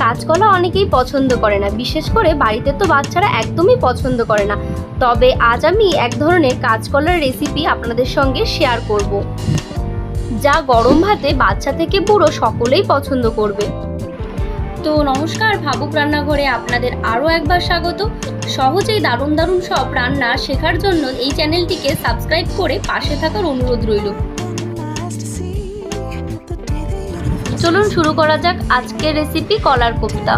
কাঁচকলা অনেকেই পছন্দ করে না, বিশেষ করে বাড়িতে তো বাচ্চারা একদমই পছন্দ করে না। তবে আজ আমি এক ধরনের কাঁচকলার রেসিপি আপনাদের সঙ্গে শেয়ার করব, যা গরম ভাতে বাচ্চা থেকে বুড়ো সকলেই পছন্দ করবে। তো নমস্কার, ভাবুক রান্নাঘরে আপনাদের আরও একবার স্বাগত। সহজেই দারুণ দারুণ সব রান্না শেখার জন্য এই চ্যানেলটিকে সাবস্ক্রাইব করে পাশে থাকার অনুরোধ রইল। চলুন শুরু করা যাক আজকের রেসিপি কলার কোপ্তা।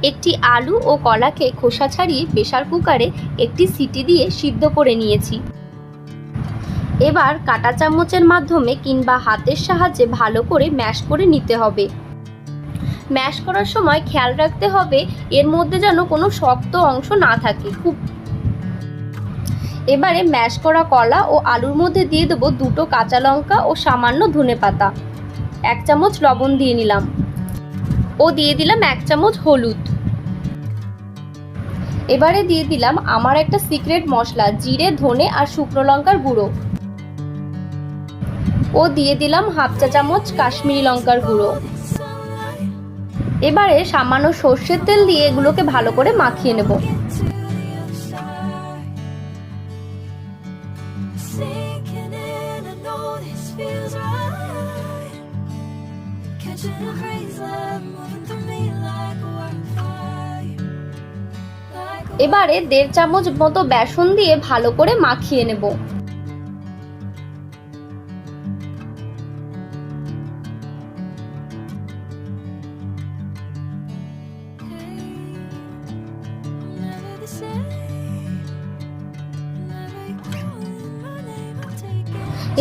একটি আলু ও কলাকে খোসা ছাড়িয়ে প্রেসার কুকারে একটি সিটি দিয়ে সিদ্ধ করে নিয়েছি। এবার কাঁটা চামচের মাধ্যমে কিংবা হাতের সাহায্যে ভালো করে ম্যাশ করে নিতে হবে। ম্যাশ করার সময় খেয়াল রাখতে হবে এর মধ্যে যেন কোনো শক্ত অংশ না থাকে। এবারে ম্যাশ করা কলা ও আলুর মধ্যে দিয়ে দেবো 2টো কাঁচা লঙ্কা ও সামান্য ধনেপাতা, 1 চামচ লবণ দিয়ে নিলাম ও দিয়ে দিলাম 1 চামচ হলুদ। এবারে দিয়ে দিলাম আমার একটা সিক্রেট মশলা, জিরে, ধনে আর শুকনো লঙ্কার গুঁড়ো ও দিয়ে দিলাম 1/2 চা চামচ কাশ্মীরি লঙ্কার গুঁড়ো। এবারে সামান্য সর্ষের তেল দিয়ে এগুলোকে ভালো করে মাখিয়ে নেব। এবারে 1.5 চামচ মতো বেসন দিয়ে ভালো করে মাখিয়ে নেব।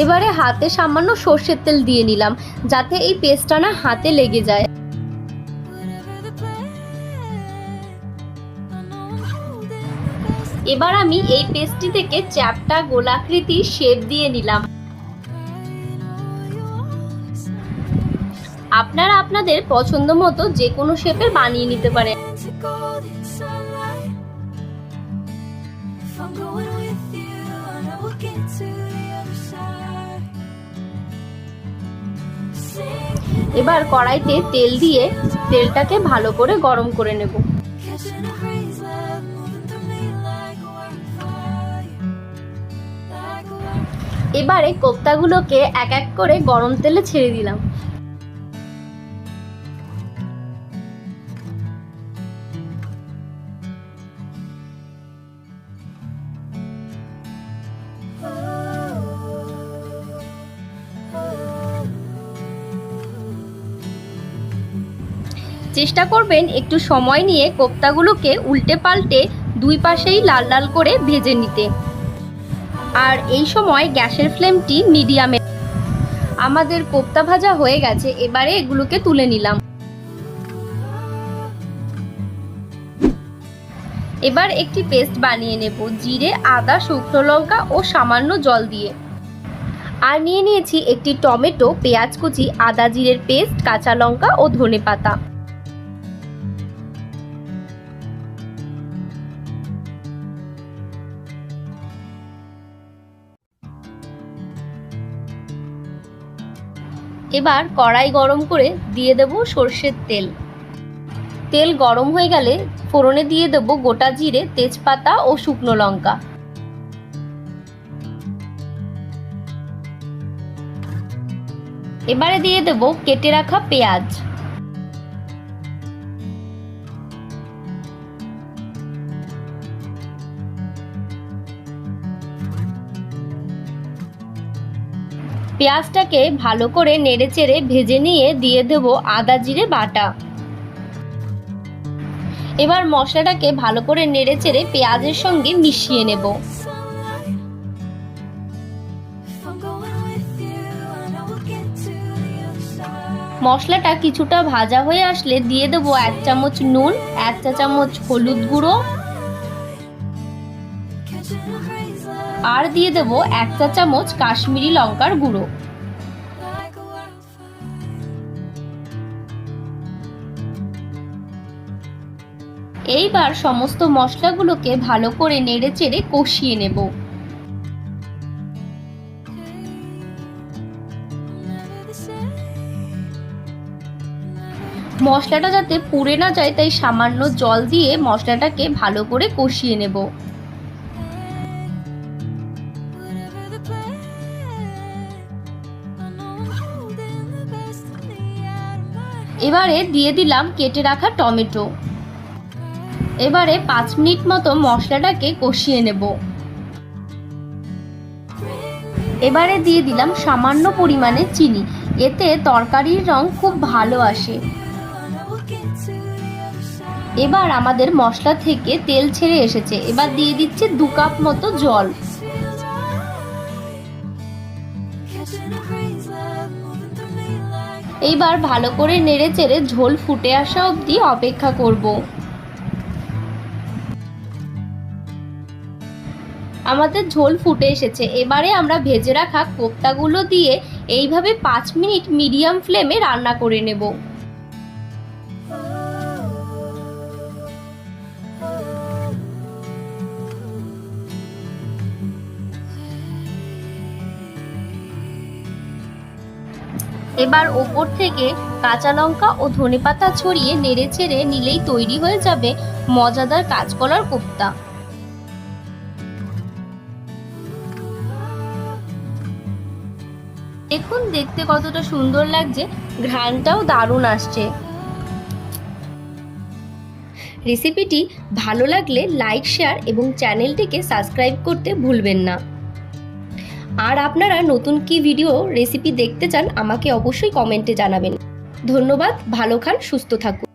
এবারে হাতে সামান্য সর্ষের তেল দিয়ে নিলাম, যাতে এই পেস্টটা না হাতে লেগে যায়। এবার আমি এই পেস্টটি থেকে চ্যাপ্টা গোলাকৃতির শেপ দিয়ে নিলাম। আপনারা আপনাদের পছন্দ মতো যে কোনো শেপের বানিয়ে নিতে পারেন। এবার কড়াইতে তেল দিয়ে তেলটাকে ভালো করে গরম করে নেব। এবারে কোপ্তাগুলোকে এক এক করে গরম তেলে ছেড়ে দিলাম। চেষ্টা করবেন একটু সময় নিয়ে কোপ্তাগুলোকে উল্টে পাল্টে দুই পাশেই লাল লাল করে ভেজে নিতে। আর এই সময় গ্যাসের ফ্লেমটি মিডিয়ামে। আমাদের কোপ্তা ভাজা হয়ে গেছে, এবারে এগুলোকে তুলে নিলাম। এবার একটি পেস্ট বানিয়ে নেব, জিরে, আদা, শুকনো লঙ্কা ও সামান্য জল দিয়ে। আর নিয়ে নিয়েছি একটি টমেটো, পেঁয়াজ কুচি, আদা জিরের পেস্ট, কাঁচা লঙ্কা ও ধনেপাতা। এবার কড়াই গরম করে দিয়ে দেব সর্ষের তেল। তেল গরম হয়ে গেলে ফোড়নে দিয়ে দেব গোটা জিরে, তেজপাতা ও শুকনো লঙ্কা। এবারে দিয়ে দেব কেটে রাখা পেঁয়াজ। পেঁয়াজটাকে ভালো করে নেড়েচেড়ে ভেজে নিয়ে দিয়ে দেব আদা জিরে বাটা। এবার মশলাটাকে ভালো করে নেড়েচেড়ে পেঁয়াজের সঙ্গে মিশিয়ে নেব। মশলাটা কিছুটা ভাজা হয়ে আসলে দিয়ে দেব 1 চামচ নুন, 1 চা চামচ হলুদ গুঁড়ো আর দিয়ে দেব 1 চা চামচ কাশ্মীরি লঙ্কার গুঁড়ো। এইবার সমস্ত মশলাগুলোকে ভালো করে নেড়েচেড়ে কষিয়ে নেব। মশলাটা যাতে পুড়ে না যায় তাই সামান্য জল দিয়ে মশলাটাকে ভালো করে কষিয়ে নেব। এবারে দিয়ে দিলাম কেটে রাখা টমেটো। এবারে 5 মিনিট মতো মশলাটাকে কষিয়ে নেব। এবারে দিয়ে দিলাম সামান্য পরিমাণে চিনি, এতে তরকারির রং খুব ভালো আসে। এবার আমাদের মশলা থেকে তেল ছেড়ে এসেছে, এবার দিয়ে দিচ্ছি 2 কাপ মতো জল। এইবার ভালো করে নেড়ে চেড়ে ঝোল ফুটে আসা অবধি অপেক্ষা করব। আমাদের ঝোল ফুটে এসেছে, এবারে আমরা ভেজে রাখা কোপ্তাগুলো দিয়ে এইভাবে 5 মিনিট মিডিয়াম ফ্লেমে রান্না করে নেব। এবার ওপর থেকে কাঁচা লঙ্কা ও ধনেপাতা ছড়িয়ে নেড়েচেড়ে নিলেই তৈরি হয়ে যাবে মজাদার কাঁচকলার কোপ্তা। দেখুন দেখতে কতটা সুন্দর লাগছে, ঘ্রাণটাও দারুণ আসছে। রেসিপিটি ভালো লাগলে লাইক, শেয়ার এবং চ্যানেলটিকে সাবস্ক্রাইব করতে ভুলবেন না। আর আপনারা নতুন কি ভিডিও রেসিপি দেখতে চান আমাকে অবশ্যই কমেন্টে জানাবেন। ধন্যবাদ, ভালো খান, সুস্থ থাকুন।